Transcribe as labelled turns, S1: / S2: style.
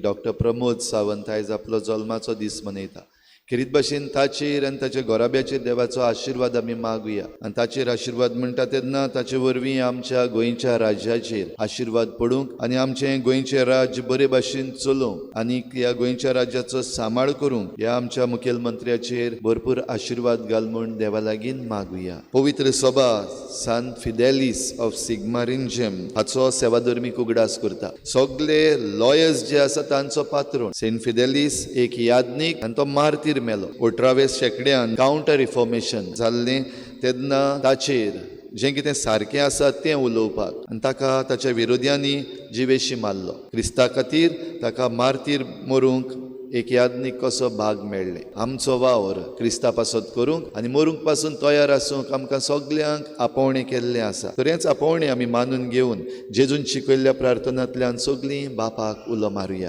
S1: Doctor Pramod Sawant आयज आपलो जल्माचो दीस मनयता. खेरीत भाशेन ताचेर आनी ताच्या घोराब्याचेर देवाचो आशिर्वाद आमी मागुया आनी ताचेर आशिर्वाद म्हणटा तेन्ना ताचे वरवीं आमच्या गोंयच्या राज्याचेर आशिर्वाद पडूंक आनी आमचें गोंयचें राज्य बरे भाशेन चलोवंक आनी ह्या गोंयच्या राज्याचो सांबाळ करूंक ह्या आमच्या मुखेलमंत्र्याचेर भरपूर आशिर्वाद घाल म्हूण देवा लागीं मागुया. पवित्र सभा सान फिदेलिस ऑफ सिग्मारिंजेम हाचो सेवाधर्मीक उगडास करता. सगळे लॉयर्स जे आसा तांचो पात्रोन सेंट फिदेलिस एक यादनीक आनी तो मार्तीर मेलो. 18व्या शेंकड्यान काउंटर रिफॉर्मेशन जाल्लें तेन्ना ताचेर जें कितें सारकें आसा तें उलोवपाक आनी ताका ताच्या विरोध्यांनी जिवेशी मारलो. क्रिस्ता खातीर ताका मार्तीर मरूंक एक यादनीक कसो भाग मेळ्ळे. आमचो वावर क्रिस्ता पासत करूंक आनी मरूंक पासून तयार आसूंक आमकां सगल्यांक आपोवणें केल्लें आसा. तर हेंच आपोवणें आमी मानून घेवन जेजून शिकयल्ल्या प्रार्थनांतल्यान सगलीं बापाक उलो मारुया.